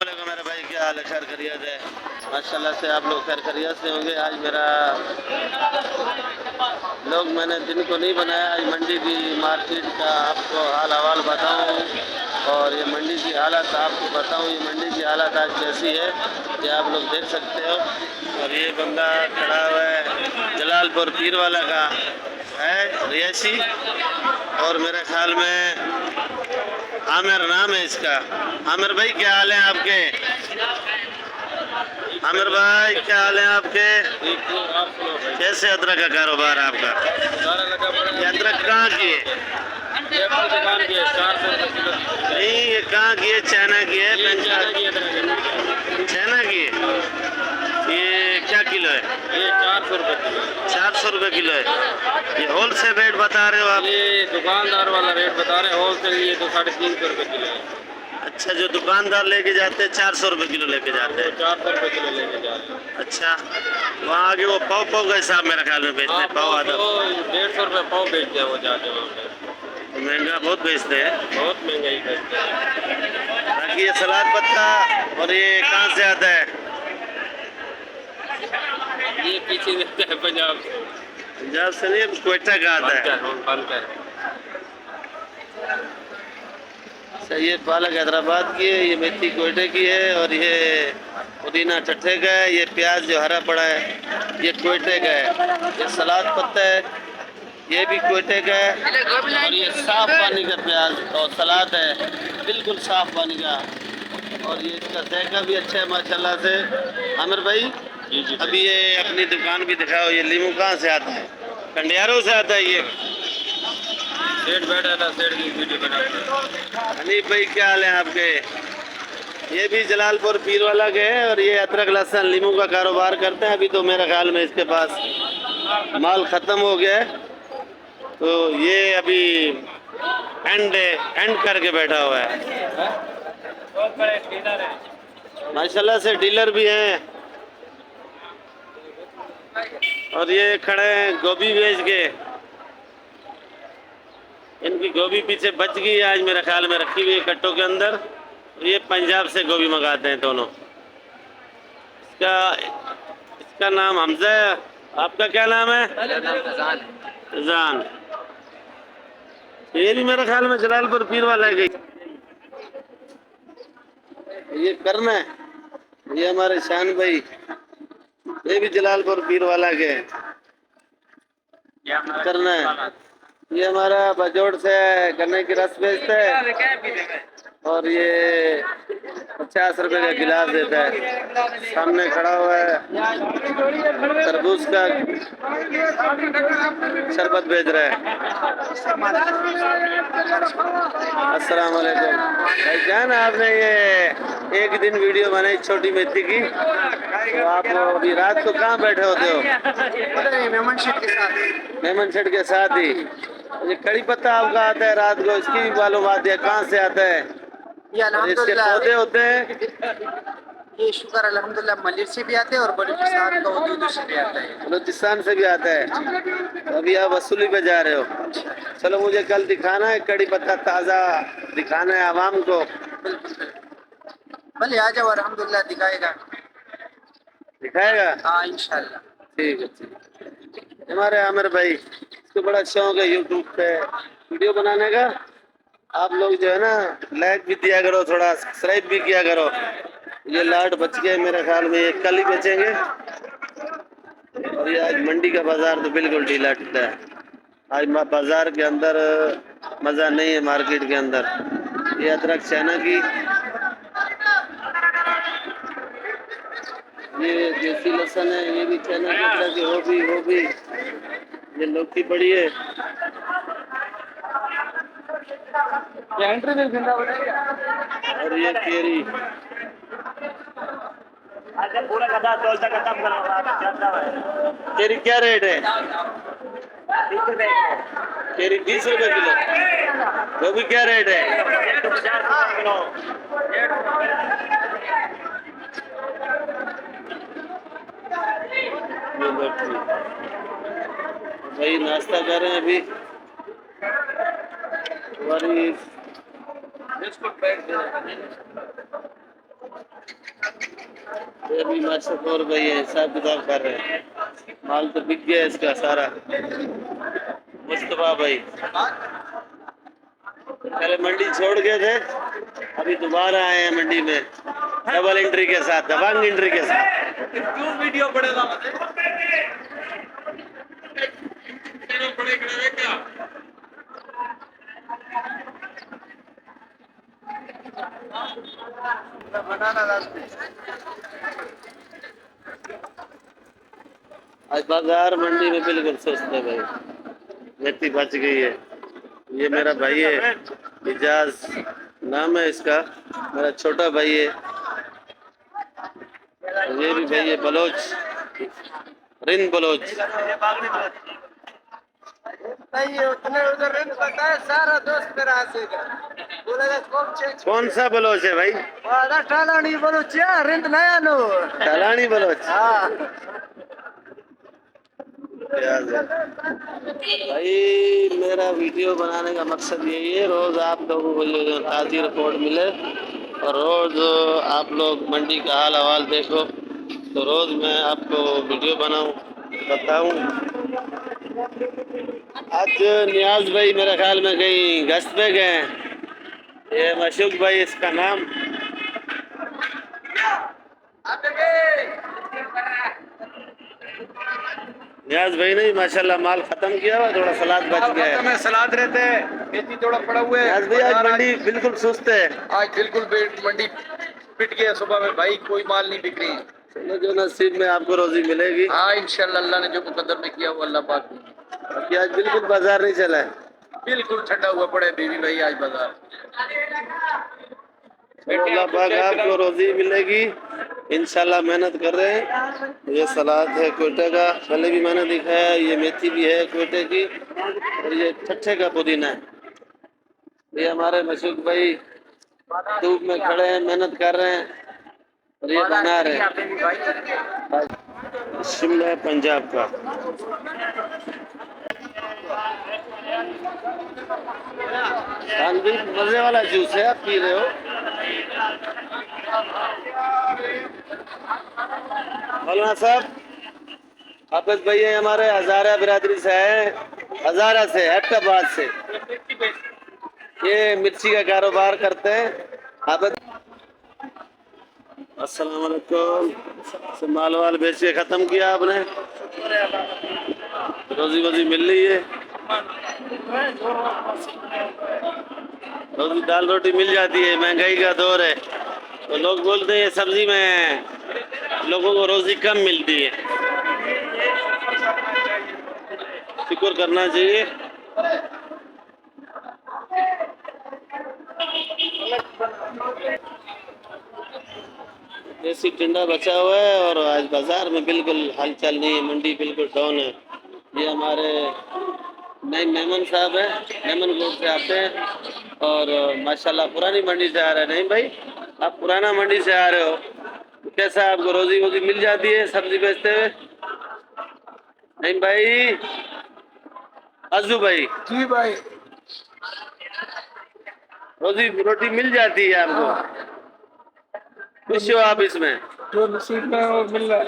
वालेकुम मेरे भाई, क्या हाल है? खैर खैरियत है? माशाल्लाह से आप लोग खैर खैरियत से होंगे। आज मेरा मैंने दिन को नहीं बनाया। आज मंडी की मार्केट का आपको हाल हवाल बताऊं और ये मंडी की हालत आपको बताऊं। ये मंडी की हालत आज कैसी है ये आप लोग देख सकते हो। और ये बंदा खड़ा हुआ है जलालपुर पीर वाला का है रियासी, और मेरे ख्याल में आमिर नाम है इसका। आमिर भाई क्या हाल है आपके? आमिर भाई क्या हाल है आपके? कैसे अदरक का कारोबार है आपका? ये अदरक कहाँ की है? नहीं, ये कहाँ की है? चाइना की है? चाइना की है। ये क्या किलो है? ये 400 रुपये किलो। 400 रुपये किलो है। ये होल सेल रेट बता रहे हो आप? ये दुकानदार वाला रेट बता रहे हैं, होल सेल ये तो 350 रुपये किलो है। अच्छा, जो दुकानदार लेके जाते हैं 400 रुपये किलो लेके जाते हैं। 400 रुपये किलो लेके जाते हैं। अच्छा, वहाँ आगे वो पाव पाव का हिसाब मेरे ख्याल में बेचते हैं। पाव आधा 150 रुपये पाव बेचते हैं वो जाके वहाँ पे। महंगा बहुत बेचते हैं, बहुत महंगाई बेचते हैं। बाकी ये सलाद पत्ता और ये कहाँ से आता है? ये पीछे देते हैं पंजाब से। पंजाब से नहीं, क्वेटा का आता है। बनकर अच्छा, ये पालक हैदराबाद की है, ये मेथी क्वेटे की है, और ये पुदीना चट्टे का है। ये प्याज जो हरा पड़ा है ये क्वेटे का है। ये सलाद पत्ता है, ये भी क्वेटे का है। और ये साफ पानी का प्याज और सलाद है, बिल्कुल साफ पानी का। और ये इसका जायका भी अच्छा है माशाल्लाह से। आमिर भाई जी अभी ये अपनी दुकान भी दिखाओ। ये लीमू कहाँ से आता है? कंडियारों से आता है। ये सेठ बैठा था, सेठ की वीडियो बनाते हैं। हनीफ भाई क्या हाल है आपके? ये भी जलालपुर पीर वाला के है, और ये अदरक लहसुन लीमू का कारोबार करते हैं। अभी तो मेरे ख्याल में इसके पास माल ख़त्म हो गया है, तो ये अभी एंड करके बैठा हुआ है। माशाल्लाह से डीलर भी हैं, और ये खड़े हैं गोभी बेच के। इनकी गोभी पीछे बच गई आज मेरे ख्याल में, रखी हुई है कट्टों के अंदर। ये पंजाब से गोभी मंगाते हैं दोनों। इसका नाम हमजा है। आपका क्या नाम है? जान। ये भी मेरे ख्याल में जलालपुर पीर वाला है। ये करना है, ये हमारे शान भाई, ये भी जलालपुर पीर वाला के करना है। ये हमारा बजोड़ से गन्ने की रस बेचता है, और ये 50 रुपए का गिलास देता है। सामने खड़ा हुआ है तरबूज का शरबत बेच रहा है। अस्सलाम वालेकुम भाईजान, आपने ये एक दिन वीडियो बनाई छोटी मेथी की, तो आप अभी रात को कहाँ बैठे होते हो? मेमन शेख के साथ। मेमन सेठ के साथ ही। ये कड़ी पत्ता आपका आता है रात को, इसकी भी मालूमात है कहाँ से आता है? और इसके पौधे होते हैं। ये शुक्र अल्हम्दुलिल्लाह मलिर से भी आते हैं और बलूचिस्तान का उर्दू से भी आता है। बलूचिस्तान से भी आता है। तो अभी आप वसूली पे जा रहे हो? चलो, मुझे कल दिखाना है कड़ी पत्ता ताज़ा, दिखाना है आवाम को। भले आ जाओ, अल्हम्दुलिल्लाह दिखाएगा। दिखाएगा? हाँ इंशाल्लाह। ठीक है, ठीक है। हमारे आमिर भाई, इसको बड़ा शौक है यूट्यूब पे वीडियो बनाने का। आप लोग जो है ना, लाइक भी दिया करो, थोड़ा सब्सक्राइब भी किया करो। ये लाट बच गए मेरे ख्याल में, ये कल ही बेचेंगे। और ये आज मंडी का बाजार तो बिल्कुल ढीला ढीला है। आज बाजार के अंदर मज़ा नहीं है, मार्केट के अंदर। ये अदरक चाइना की, ये देसी लहसुन है, ये भी चाइना की अदरक है। वो भी ये लौकी पड़ी है। और ये केरी, केरी क्या रेट है? केरी 20 रुपए किलो। वो भी क्या रेट है? भाई नाश्ता कर रहे हैं अभी। हमारी ये भी मशहूर भाई है, हिसाब किताब कर रहे हैं। माल तो बिक गया इसका सारा। मुस्तफा भाई पहले मंडी छोड़ गए थे, अभी दोबारा आए हैं मंडी में डबल एंट्री के साथ, दबंग एंट्री के साथ। क्यों वीडियो पड़ेगा क्या? बनाना रास्ते आज बाजार मंडी में बिल्कुल सुस्त है भाई, व्यक्ति बच गई है। ये मेरा भाई है, इजाज नाम है इसका, मेरा छोटा भाई है। और ये भी भाई है बलोच, रिंद बलोच। नहीं है, उतने उधर रेंट बताए सारा दोस्त मेरा हंसेगा, बोलेगा कौन चेंज कौन सा बलोच है भाई? वादा टाला नहीं बोलो चिया रेंट नया नो टलानी बलोच। हाँ प्याज है। भाई मेरा वीडियो बनाने का मकसद यही है, रोज आप लोगों को जो ताज़ी रिपोर्ट मिले और रोज आप लोग मंडी का हाल हवाल देखो, तो रोज मैं आपको वीडियो बनाऊं, बताऊं। आज नियाज भाई मेरे ख्याल में कहीं गश्त पे गए हैं। ये मशूक भाई इसका नाम। नियाज भाई ने माशाल्लाह माल खत्म किया हुआ, थोड़ा सलाद बच गया है। में सलाद रहते हैं, मेथी थोड़ा पड़ा हुआ है। नियाज भाई आज मंडी बिल्कुल सुस्त है। आज बिल्कुल मंडी पिट गया सुबह में भाई, कोई माल नहीं बिक रही। चलो जो नसीब में आपको रोजी मिलेगी। हाँ इंशाल्लाह अल्लाह ने जो मुकद्दर में किया वो अल्लाह पाक ने। बाकी आज बिल्कुल बाजार नहीं चला है। बिल्कुल ठंडा हुआ पड़े बीवी भाई आज बाजार। चलो अल्लाह पाक आपको रोजी मिलेगी, इंशाल्लाह मेहनत कर रहे हैं। ये सलाद है कोयटे का, पहले भी मैंने दिखाया, ये मेथी भी है कोयटे की, और ये ठट्ठे का पुदीना है। ये हमारे मशूक भाई धूप में खड़े हैं, मेहनत कर रहे हैं और ये बना रहे हैं। शिमला है पंजाब का। तानवीर मजे वाला जूस है, आप पी रहे हो? मौलाना साहब हाफिज भाई है हमारे, हजारा बिरादरी से है, हजारा से, हैदराबाद से। ये मिर्ची का कारोबार करते हैं। हाफिज अस्सलाम वालेकुम। माल वाल बेच के खत्म किया आपने, रोजी वोजी मिल रही है? रोजी दाल रोटी मिल जाती है, महंगाई का दौर है तो लोग बोलते हैं सब्जी में लोगों को रोजी कम मिलती है। शुक्र करना चाहिए। देसी टिंडा बचा हुआ है और आज बाजार में बिल्कुल हलचल नहीं है, मंडी बिल्कुल डाउन है। ये हमारे नई मेमन साहब है, मेमन रोड से आते हैं और माशाल्लाह पुरानी मंडी से आ रहे हैं। नहीं भाई आप पुराना मंडी से आ रहे हो, तो कैसा आपको रोजी वोजी मिल जाती है सब्जी बेचते हुए? नहीं भाई अजू भाई जी भाई रोजी रोटी मिल जाती है आपको? खुश हो आप इसमें? जो नसीब में वो मिल रहा है।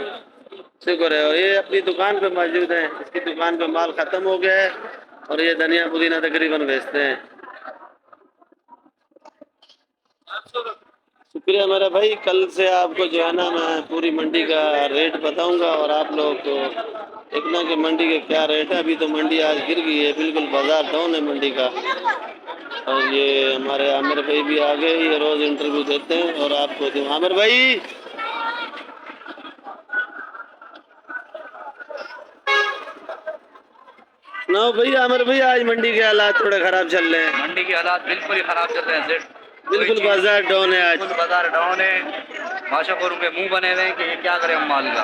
शुक्र है। और ये अपनी दुकान पे मौजूद है, इसकी दुकान पे माल खत्म हो गया है और ये धनिया पुदीना तकरीबन बेचते हैं। शुक्रिया मेरा भाई, कल से आपको जो है ना मैं पूरी मंडी का रेट बताऊंगा और आप लोगों को देखना कि मंडी के क्या रेट है। अभी तो मंडी आज गिर गई है, बिल्कुल बाजार डाउन है मंडी का। और ये हमारे आमिर भाई भी आ गए, ये रोज इंटरव्यू देते हैं और आपको दूँ। आमिर भाई सुनाओ भाई। आमिर भाई आज मंडी के हालात थोड़े खराब चल रहे हैं। मंडी के हालात बिल्कुल ही खराब चल रहे हैं सेठ, बिल्कुल बाजार डाउन है आज। बिल्कुल बाजार डाउन है। भाषापुरों के मुंह बने हुए हैं कि ये क्या करें हम माल का।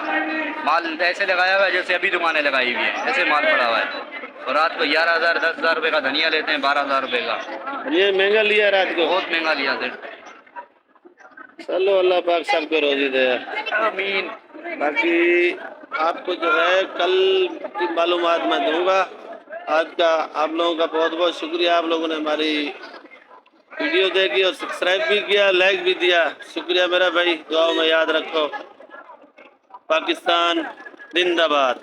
माल ऐसे लगाया हुआ है जैसे अभी दुकानें लगाई हुई है, ऐसे माल पड़ा हुआ है। और रात को 11,000 10,000 रुपये का धनिया लेते हैं, 12,000 रुपये का। ये महंगा लिया रात को, बहुत महंगा लिया सेठ। चलो अल्लाह पाक सबको रोजी दे। आमीन। बाकी आपको जो है कल की मालूमात मैं दूंगा। आज का आप लोगों का बहुत बहुत शुक्रिया, आप लोगों ने हमारी वीडियो देखी और सब्सक्राइब भी किया, लाइक भी दिया। शुक्रिया मेरा भाई, दुआओं में याद रखो। पाकिस्तान जिंदाबाद।